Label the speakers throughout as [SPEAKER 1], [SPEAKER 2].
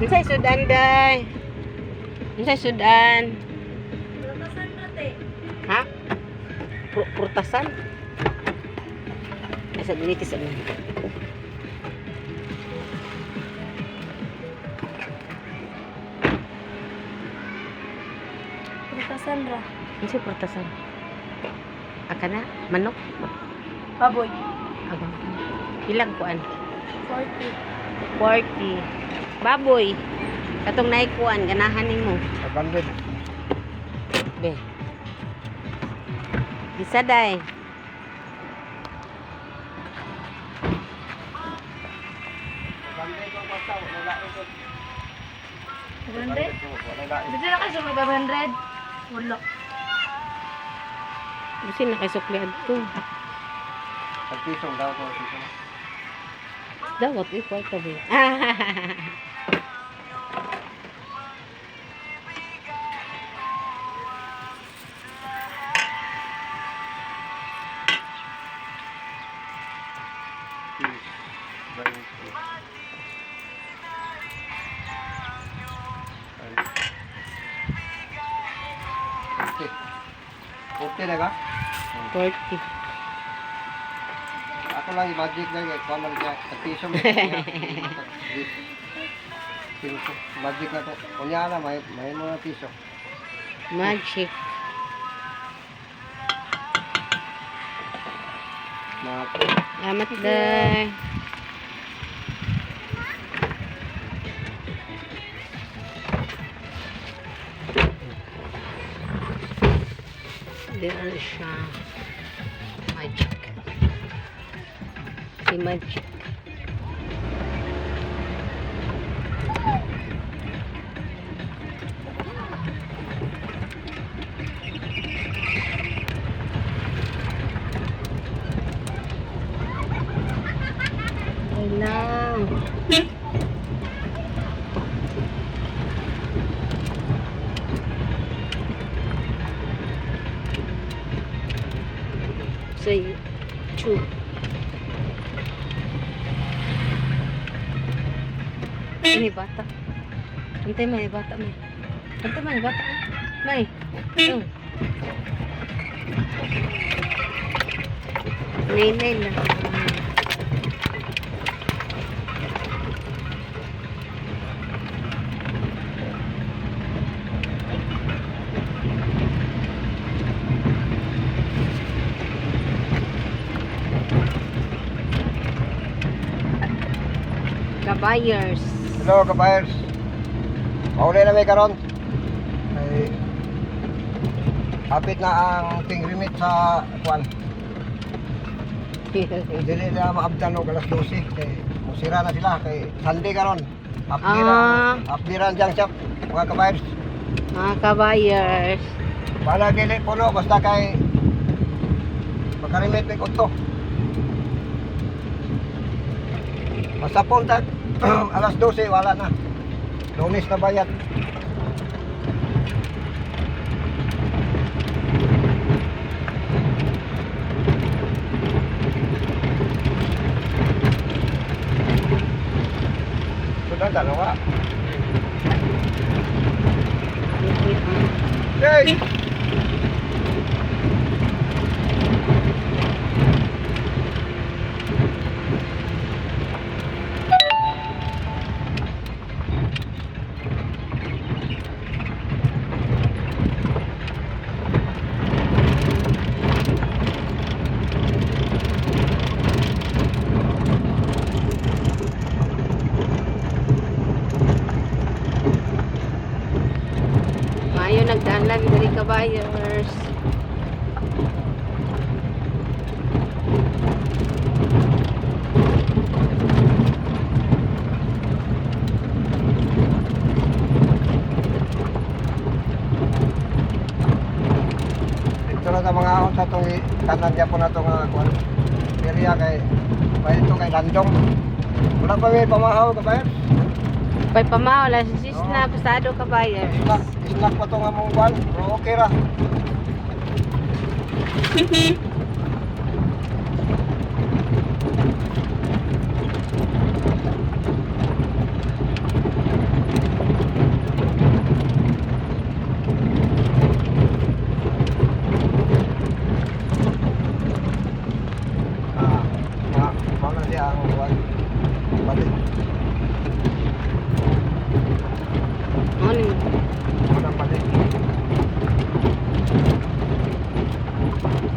[SPEAKER 1] Unsay sudan day? Unsay sudan?
[SPEAKER 2] Prutasan natin.
[SPEAKER 1] Ha? Prutasan? Asa dinitis ano?
[SPEAKER 2] Prutasan ra.
[SPEAKER 1] Unsay prutasan? Akana manok?
[SPEAKER 2] Baboy.
[SPEAKER 1] Abang. Ilang kuan?
[SPEAKER 2] 40.
[SPEAKER 1] 40. Baboy. Katong naikuan ganahan nimo.
[SPEAKER 3] 500.
[SPEAKER 1] Be. Isa day.
[SPEAKER 2] $100? Bisa na kayo sa 500? Wala.
[SPEAKER 1] Busin na kay sukli adto.
[SPEAKER 3] Pagpisong daw ko pisong.
[SPEAKER 1] Dawat kwarta be.
[SPEAKER 3] Okay na ka?
[SPEAKER 1] 40.
[SPEAKER 3] Ako lang i-budget na kaya kung man kaya pagpisong. Budget na to. Kunya na may mga piso.
[SPEAKER 1] Magic. Salamat day. There siya. Magic. Si Magic. Lang. Say two. May bata. Antay may bata may. Antay may bata. May. Nay lang. Kabayers.
[SPEAKER 3] Hello kabayers. Mauli na may karon. Ay hapit na ang ting remit sa kwan. Dili na maabdan og alas 12 kay musira na sila kay Sunday karon. Updiran jang shop mga kabayers.
[SPEAKER 1] Mga kabayers.
[SPEAKER 3] Bala dili puno basta kay makarimit may kuto. Basta punta alas 12 wala na. Lunes na bayad. Sudah dalawa. Hey!
[SPEAKER 1] Mayo nagdaanan dari kabayers.
[SPEAKER 3] Ito na sa mga ahon sa itong kanan dyan po na itong area kay ito kay Landong. Wala pa may pamahaw kabayers.
[SPEAKER 1] Pay pamaw la sis na pasado kabayers.
[SPEAKER 3] Snack pa itong among kwan. Pero okay ra.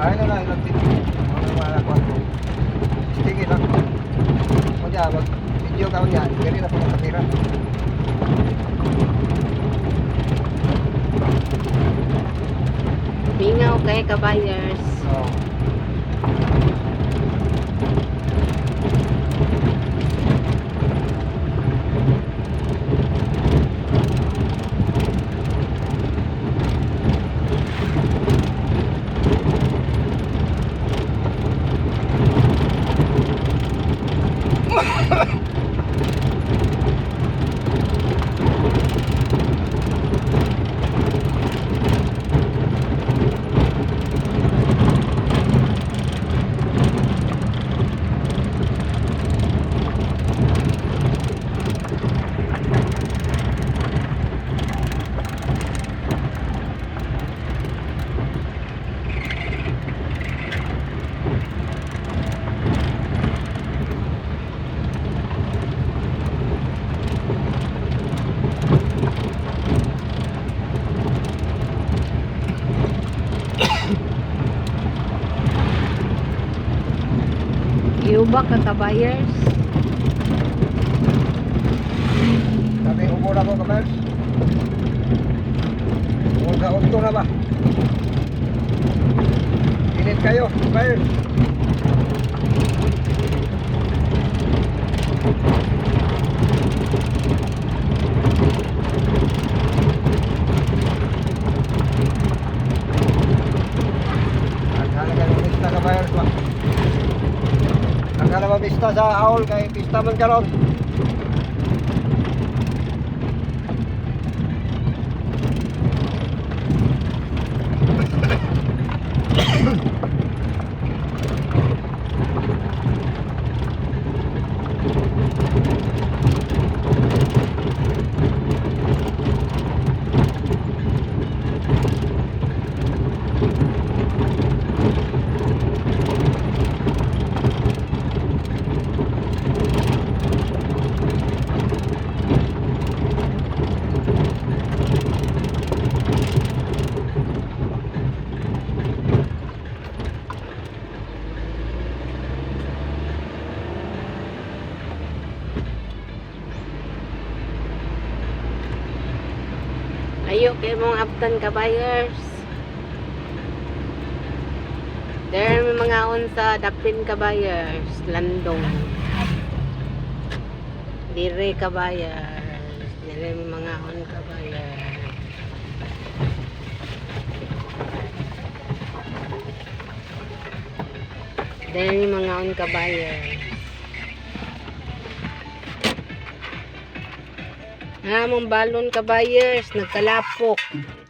[SPEAKER 3] Ay na lang, ilang tingin. Ano mga ako. Tingin lang. O niya, mag-video ka niya. Diri na po ng kamera.
[SPEAKER 1] Bingaw kay kabayers.
[SPEAKER 3] So,
[SPEAKER 1] Iuba ka kabayers.
[SPEAKER 3] sabi upo na ko kapers. Huwag ka unto na ba? Init kayo, kapers. Ang halaga ng pista kapers ba? Ang halaga ng pista sa Aul kay pista man karon.
[SPEAKER 1] Ayo kay mong aptan kabayers. There may mga unsa dapin kabayers, landong. Dire kabayers, dire may mga on kabayers. There may mga on kabayers. Mong balon kabayers, nagkalapok.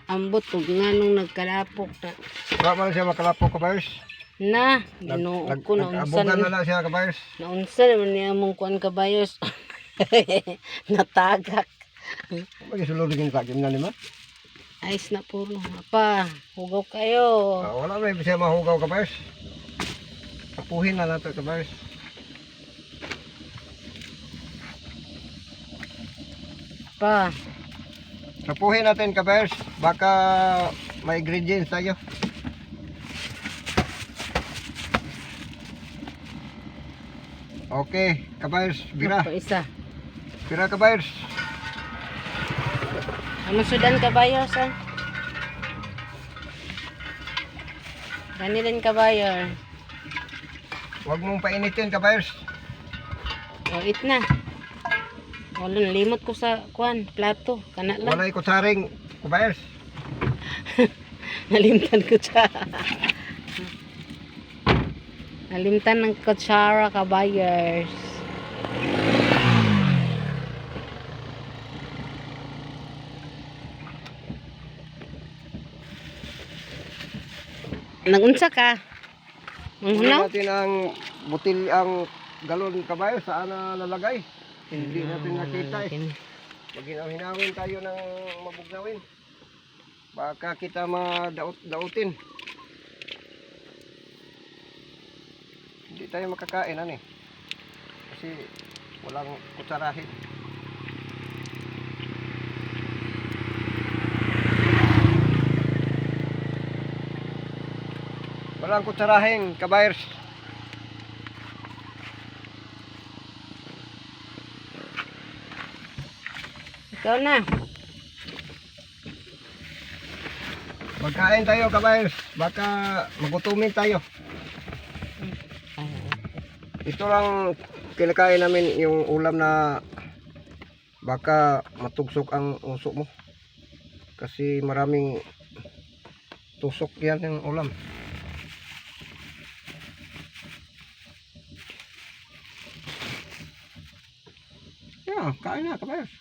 [SPEAKER 1] Ambot ug nganong nagkalapok na.
[SPEAKER 3] Wa man siya makalapok kapers.
[SPEAKER 1] Na, binuog ko na unsa
[SPEAKER 3] Nag-abugan na lang siya kapers.
[SPEAKER 1] naunsa naman niya mong kuan kabayers. Natagak.
[SPEAKER 3] Magisulugin sa akin na naman.
[SPEAKER 1] Ayos na puro. Apa, hugaw kayo.
[SPEAKER 3] Wala may siya mahugaw kapers. Kapuhin na nato kapers.
[SPEAKER 1] Pa,
[SPEAKER 3] Kapuhin natin kapers. Baka may ingredients tayo. Okay, kapers, bira.
[SPEAKER 1] pa isa.
[SPEAKER 3] Bira kapers.
[SPEAKER 1] Ano sudan kabayers ah? Ganilin kabayer.
[SPEAKER 3] Huwag mong painitin kapers.
[SPEAKER 1] O, eat na. Wala, nalimot ko sa kuan, plato. Kana lang.
[SPEAKER 3] Walay kutsaring kapers.
[SPEAKER 1] Nalimtan ko siya. Nalimtan ng kutsara kabayers. Nagunsa ka?
[SPEAKER 3] Kunin
[SPEAKER 1] Ano?
[SPEAKER 3] natin ang butil, ang galon kapers. Saan na nalagay? Hindi natin nakita eh. Maghinaw-hinawin tayo ng mabugnawin. Baka kita madautin. Hindi tayo makakain ano eh. Kasi walang kutsarahin. Walang kutsarahin, kabayers.
[SPEAKER 1] Ikaw na.
[SPEAKER 3] Magkain tayo, kabayers. Baka magutumin tayo. Ito lang kinakain namin yung ulam na baka matugsok ang usok mo. Kasi maraming tusok yan yung ulam. Yeah, kain na, kabayers.